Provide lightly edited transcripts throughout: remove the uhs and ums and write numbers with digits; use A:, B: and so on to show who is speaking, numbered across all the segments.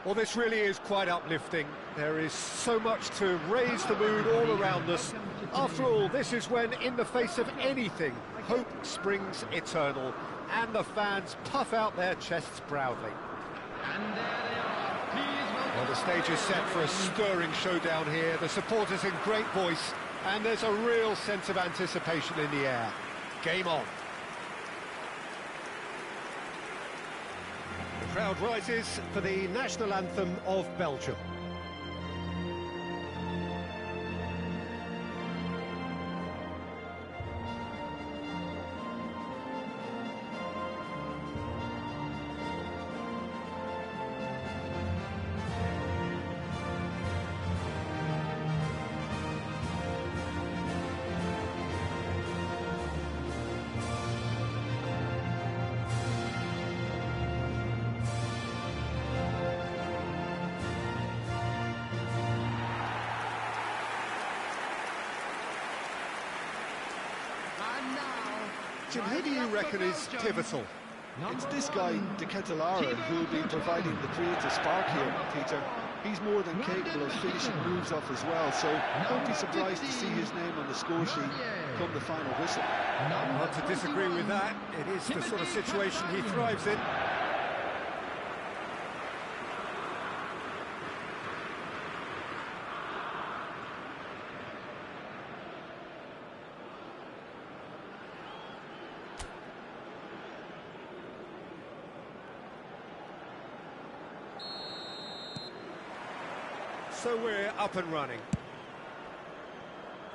A: Well, this really is quite uplifting. There is so much to raise the mood all around us. After all, this is when, in the face of anything, hope springs eternal, and the fans puff out their chests proudly. Well, the stage is set for a stirring showdown here. The supporters in great voice, and there's a real sense of anticipation in the air. Game on. The crowd rises for the national anthem of Belgium. Jim, who do you reckon is pivotal?
B: It's this guy, De Ketelaere, who will be providing the creative spark here, Peter. He's more than capable of finishing moves off as well, so don't be surprised to see his name on the score sheet come the final whistle.
A: Not to disagree with that. It is the sort of situation he thrives in. So we're up and running.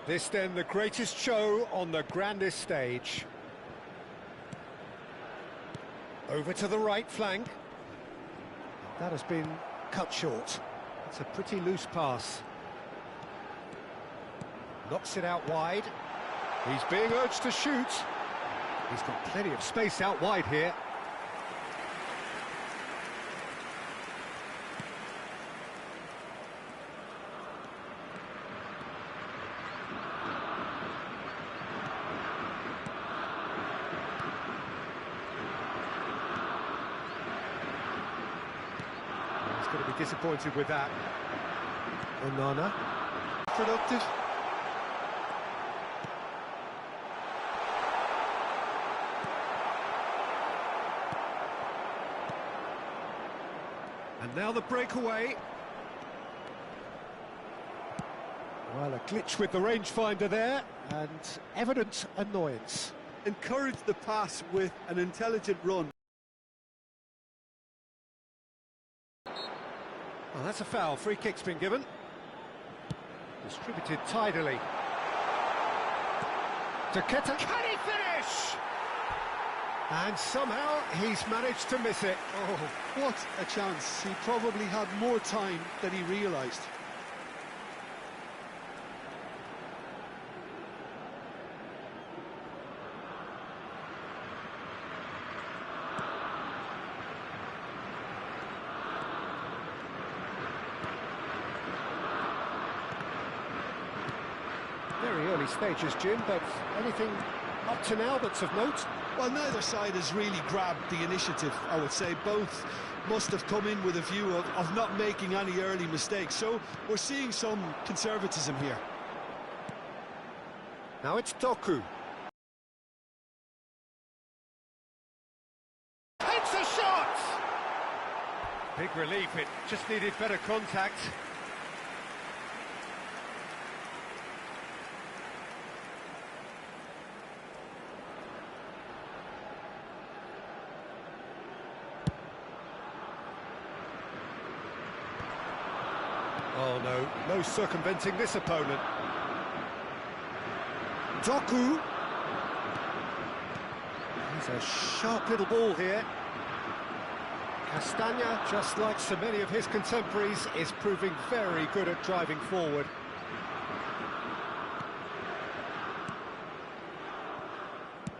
A: This then the greatest show on the grandest stage. Over to the right flank. That has been cut short. It's a pretty loose pass. Knocks it out wide. He's being urged to shoot. He's got plenty of space out wide here. Going to be disappointed with that. Onana. Productive. And now the breakaway. Well, a glitch with the rangefinder there, and evident annoyance.
B: Encourage the pass with an intelligent run.
A: Well, that's a foul. Free kick's been given. Distributed tidily. Can he finish? And somehow he's managed to miss it.
B: Oh, what a chance. He probably had more time than he realised.
A: Very early stages, Jim, but anything up to now that's of note?
B: Well, neither side has really grabbed the initiative, I would say. Both must have come in with a view of not making any early mistakes, so we're seeing some conservatism here.
A: Now it's Doku. It's a shot! Big relief, it just needed better contact. Oh no, no circumventing this opponent. Doku. He's a sharp little ball here. Castagna, just like so many of his contemporaries, is proving very good at driving forward.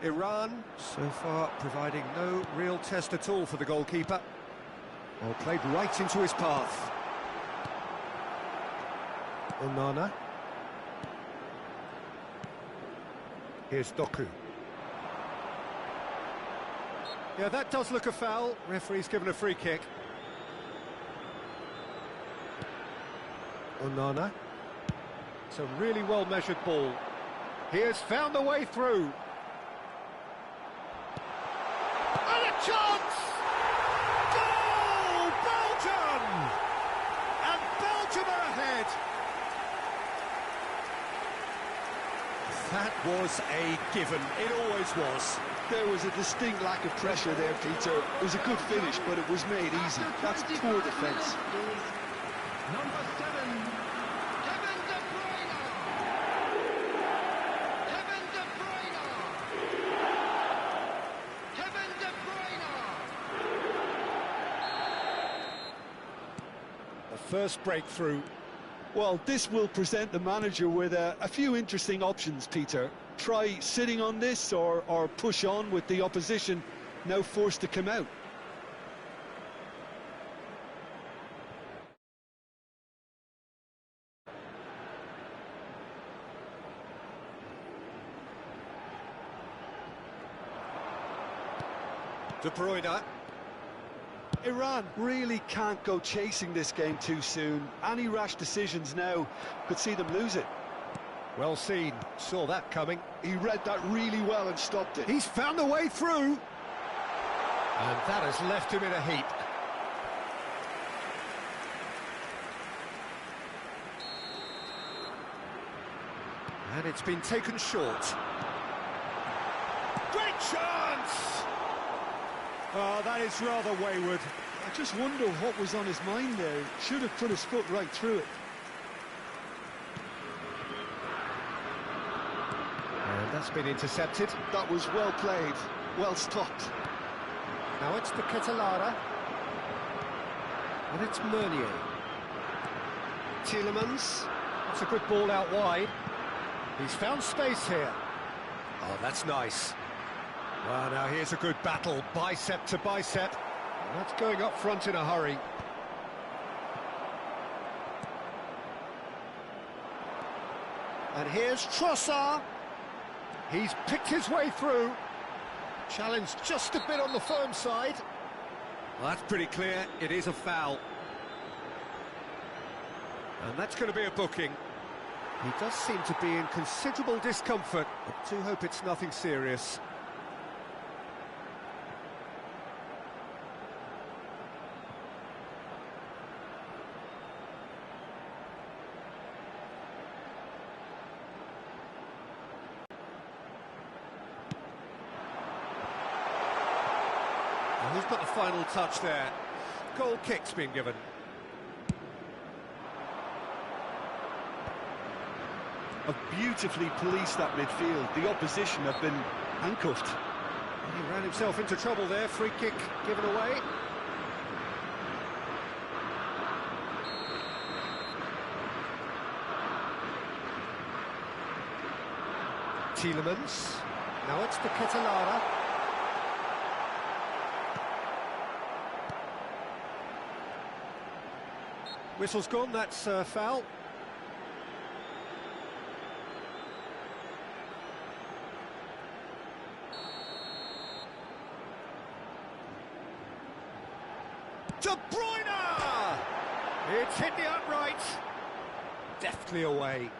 A: Iran, so far providing no real test at all for the goalkeeper. Well, played right into his path. Onana. Here's Doku. Yeah, that does look a foul. Referee's given a free kick. Onana. It's a really well-measured ball. He has found a way through. And a chance! Goal! Belgium! And Belgium are ahead. That was a given. It always was.
B: There was a distinct lack of pressure there, Peter. It was a good finish, but it was made easy. That's poor defence.
C: Number 7, Kevin De Bruyne. Kevin De Bruyne. Kevin De Bruyne.
A: The first breakthrough.
B: Well, this will present the manager with a few interesting options, Peter. Try sitting on this or push on with the opposition now forced to come out.
A: De Bruyne.
B: Iran really can't go chasing this game too soon. Any rash decisions now could see them lose it.
A: Well seen, saw that coming.
B: He read that really well and stopped it.
A: He's found a way through. And that has left him in a heap. And it's been taken short. Great chance! Oh, that is rather wayward.
B: I just wonder what was on his mind there. Should have put his foot right through it.
A: And that's been intercepted.
B: That was well played, well stopped.
A: Now it's the Ketelara. And it's Meunier. Tielemans. That's a good ball out wide. He's found space here. Oh, that's nice. Well, now here's a good battle, bicep to bicep. And that's going up front in a hurry. And here's Trossard. He's picked his way through. Challenged just a bit on the firm side. Well, that's pretty clear. It is a foul. And that's going to be a booking. He does seem to be in considerable discomfort. I do hope it's nothing serious. Who's got the final touch there? Goal kick's been given.
B: Have beautifully policed that midfield. The opposition have been handcuffed.
A: He ran himself into trouble there. Free kick given away. Tielemans. Now it's the Ketelara. Whistle's gone, that's foul. De Bruyne! It's hit the upright. Deftly away.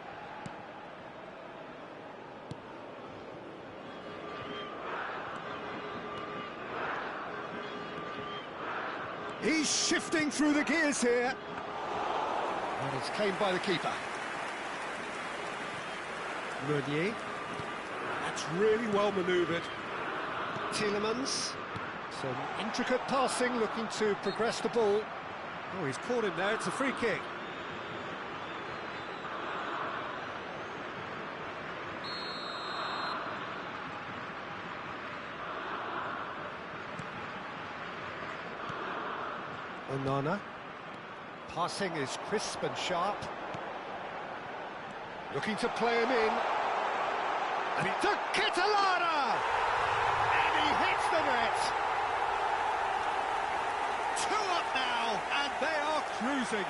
A: He's shifting through the gears here. And it's claimed by the keeper. Meunier. That's really well manoeuvred. Tielemans. Some intricate passing, looking to progress the ball. Oh, he's caught him there. It's a free kick. Onana. Passing is crisp and sharp. Looking to play him in. And he took Ketelara! And he hits the net! 2 up now, and they are cruising.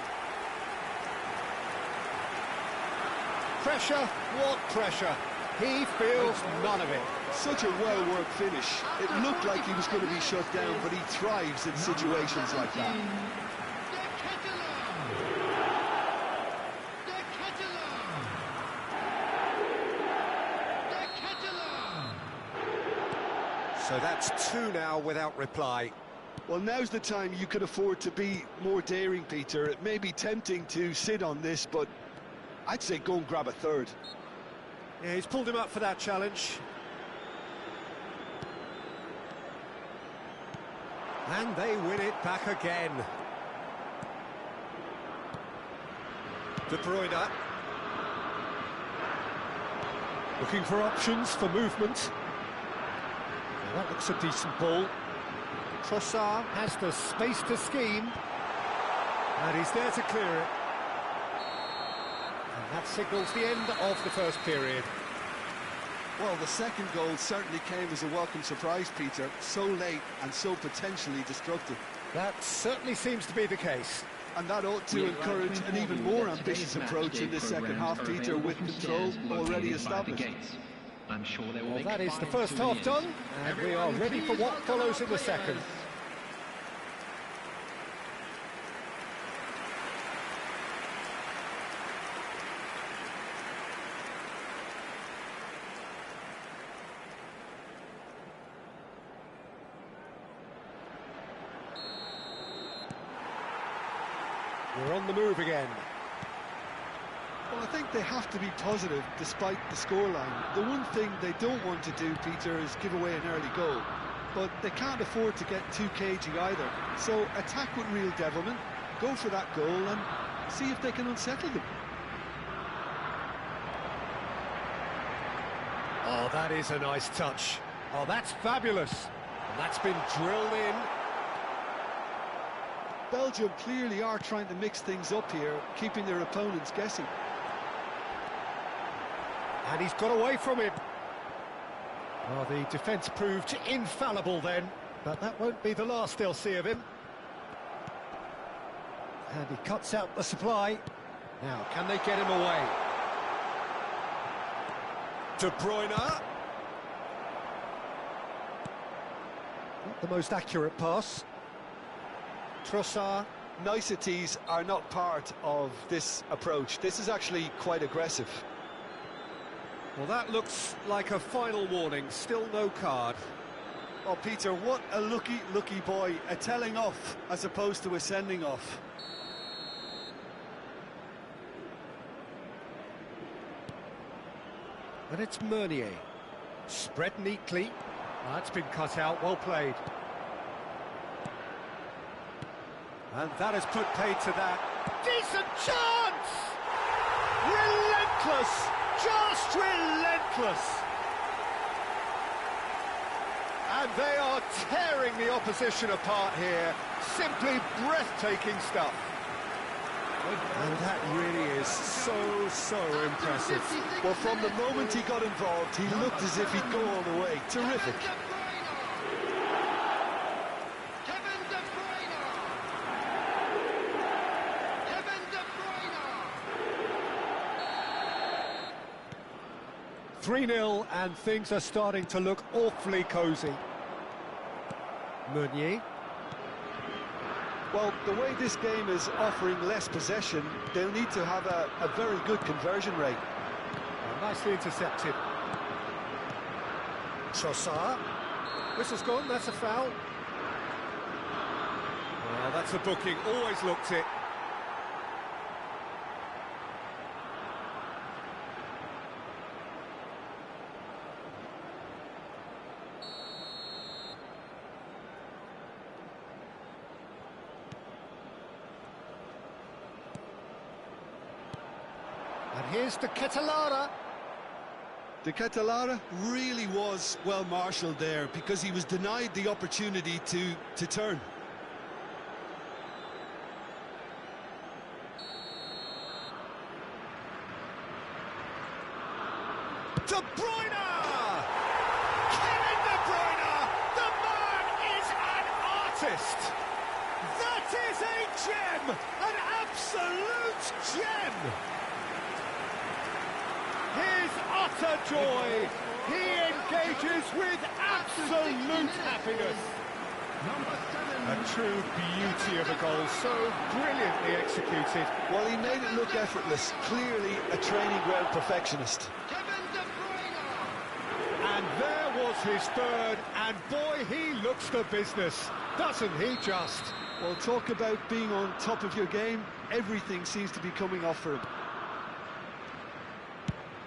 A: Pressure, what pressure? He feels none of it.
B: Such a well-worked finish. It looked like he was going to be shut down, but he thrives in situations like that.
A: So that's two now without reply.
B: Well, now's the time you could afford to be more daring, Peter. It may be tempting to sit on this, but I'd say go and grab a third.
A: Yeah, he's pulled him up for that challenge. And they win it back again. De Bruyne. Looking for options for movement. Now that looks a decent ball. Trossard has the space to scheme. And he's there to clear it. And that signals the end of the first period.
B: Well, the second goal certainly came as a welcome surprise, Peter. So late and so potentially destructive.
A: That certainly seems to be the case.
B: And that ought to encourage an even more ambitious approach in this second half, Peter, with control already established.
C: I'm sure they will
A: Well, that is the first half done, and we are ready for what follows in the second. We're on the move again.
B: Well, I think they have to be positive despite the scoreline. The one thing they don't want to do, Peter, is give away an early goal. But they can't afford to get too cagey either. So attack with real devilment, go for that goal and see if they can unsettle them.
A: Oh, that is a nice touch. Oh, that's fabulous. And that's been drilled in.
B: Belgium clearly are trying to mix things up here, keeping their opponents guessing.
A: And he's got away from him. Well, the defence proved infallible then, but that won't be the last they'll see of him. And he cuts out the supply. Now, can they get him away? De Bruyne. Not the most accurate pass. Trossard.
B: Niceties are not part of this approach. This is actually quite aggressive.
A: Well, that looks like a final warning. Still no card.
B: Oh, Peter, what a lucky boy. A telling off as opposed to a sending off.
A: And it's Meunier. Spread neatly. That's been cut out. Well played. And that has put paid to that. Decent chance! Relentless! Just relentless! And they are tearing the opposition apart here. Simply breathtaking stuff. And that really is so impressive.
B: Well, from the moment he got involved, he looked as if he'd go all the way. Terrific.
C: Kevin De Bruyne! Kevin De Bruyne!
A: 3-0, and things are starting to look awfully cosy. Meunier.
B: Well, the way this game is offering less possession, they'll need to have a very good conversion rate.
A: Nicely intercepted. Trossard. Whistle's gone, that's a foul. Well, that's a booking, always looked it. And here's the Ketelara.
B: De Ketelara really was well marshalled there because he was denied the opportunity to turn.
A: De Bruyne! Kevin De Bruyne! The man is an artist! That is a gem! An absolute gem! His utter joy! He engages with absolute happiness! A true beauty of a goal, so brilliantly executed.
B: Well, he made it look effortless. Clearly a training ground perfectionist.
C: Kevin De Bruyne!
A: And there was his third, and boy, he looks the business, doesn't he just?
B: Well, talk about being on top of your game. Everything seems to be coming off for him.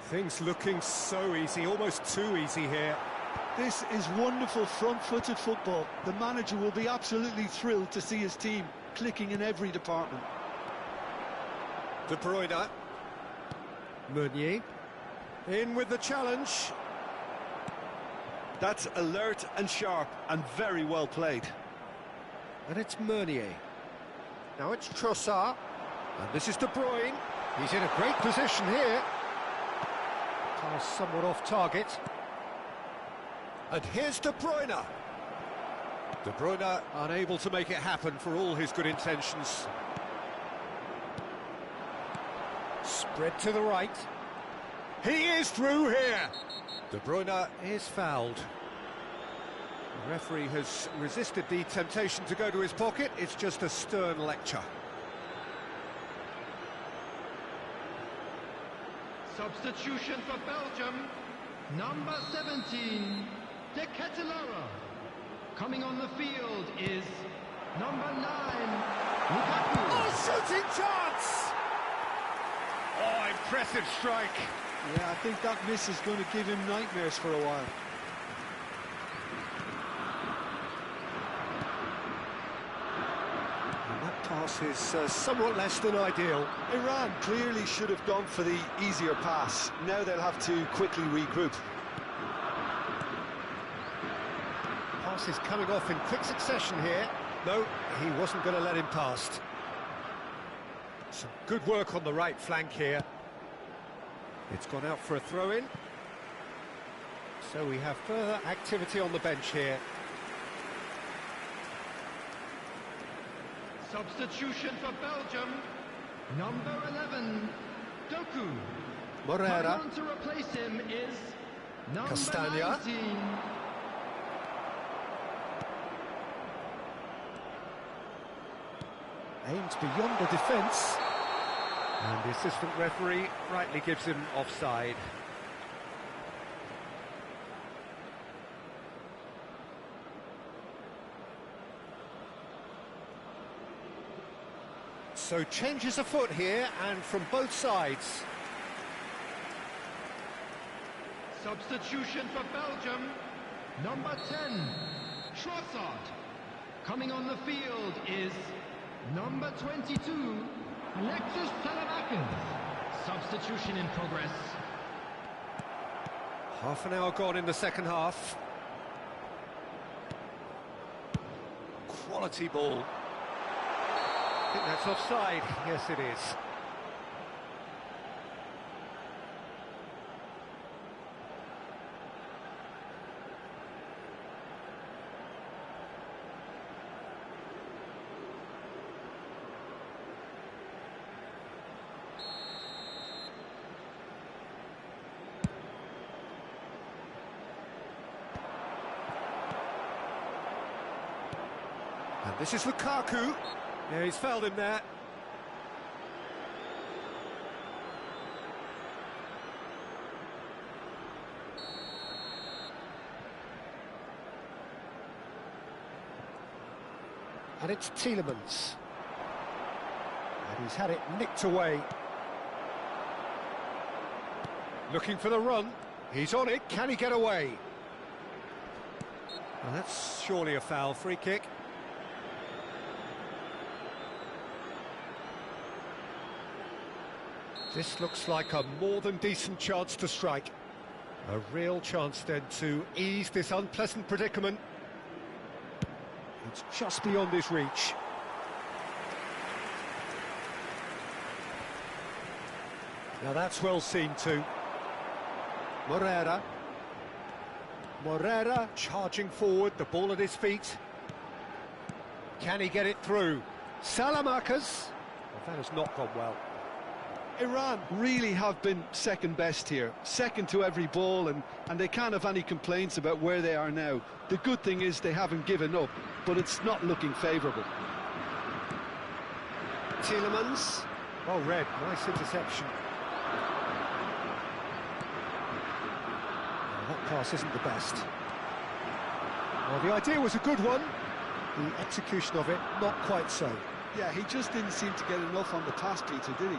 A: Things looking so easy, almost too easy here.
B: This is wonderful front-footed football. The manager will be absolutely thrilled to see his team clicking in every department.
A: De Bruyne. Meunier. In with the challenge.
B: That's alert and sharp and very well played.
A: And it's Meunier. Now it's Trossard. And this is De Bruyne. He's in a great position here. Pass somewhat off target. And here's De Bruyne. De Bruyne unable to make it happen for all his good intentions. Spread to the right. He is through here. De Bruyne is fouled. The referee has resisted the temptation to go to his pocket. It's just a stern lecture.
C: Substitution for Belgium, number 17, De Ketelaere. Coming on the field is number 9, Lukaku.
A: Oh, shooting chance! Oh, impressive strike.
B: Yeah, I think that miss is going to give him nightmares for a while.
A: And that pass is somewhat less than ideal.
B: Iran clearly should have gone for the easier pass. Now they'll have to quickly regroup.
A: Pass is coming off in quick succession here. No, he wasn't going to let him past. Some good work on the right flank here. It's gone out for a throw-in. So we have further activity on the bench here.
C: Substitution for Belgium, number 11, Doku.
A: Moreira.
C: Coming on to replace him is number
A: Castagna.
C: 19.
A: Aims beyond the defence. And the assistant referee rightly gives him offside. So changes afoot here, and from both sides.
C: Substitution for Belgium, number 10, Trossard. Coming on the field is number 22, Alexis Salamakers. Substitution in progress.
A: Half an hour gone in the second half. Quality ball. I think that's offside. Yes, it is. And this is Lukaku. Yeah, he's fouled him there. And it's Tielemans. And he's had it nicked away. Looking for the run. He's on it. Can he get away? Well, that's surely a foul. Free kick. This looks like a more than decent chance to strike. A real chance then to ease this unpleasant predicament. It's just beyond his reach. Now that's well seen too. Moreira. Moreira charging forward, the ball at his feet. Can he get it through? Salamakers. Well, that has not gone well.
B: Iran really have been second best here, second to every ball, and they can't have any complaints about where they are now. The good thing is they haven't given up, but it's not looking favourable.
A: Tielemans. Well read, nice interception. Well, that pass isn't the best. Well, the idea was a good one. The execution of it, not quite so.
B: Yeah, he just didn't seem to get enough on the pass, Peter, did he?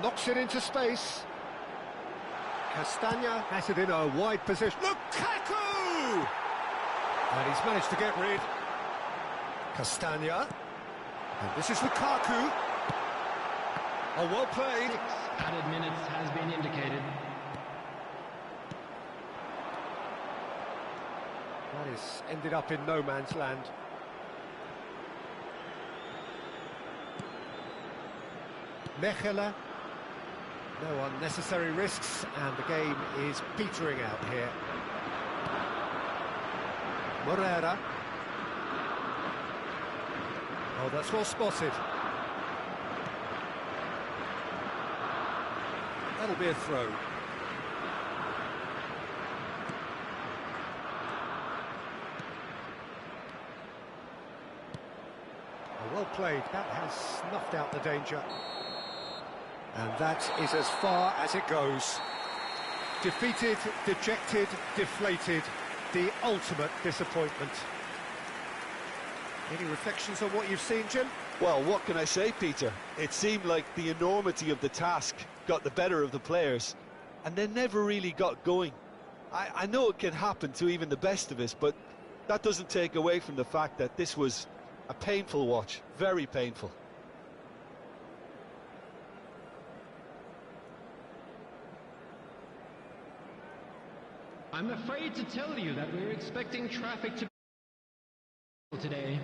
A: Knocks it into space. Castagna has it in a wide position. Lukaku! And he's managed to get rid. Castagna. And this is Lukaku. Oh, well played.
C: 6 added minutes has been indicated.
A: That is ended up in no man's land. Mechela. No unnecessary risks, and the game is petering out here. Morera. Oh, that's well spotted. That'll be a throw. Oh, well played. That has snuffed out the danger. And that is as far as it goes. Defeated, dejected, deflated. The ultimate disappointment. Any reflections on what you've seen, Jim?
B: Well, what can I say, Peter? It seemed like the enormity of the task got the better of the players, and they never really got going. I know it can happen to even the best of us, but that doesn't take away from the fact that this was a painful watch, very painful.
C: I'm afraid to tell you that we're expecting traffic to today.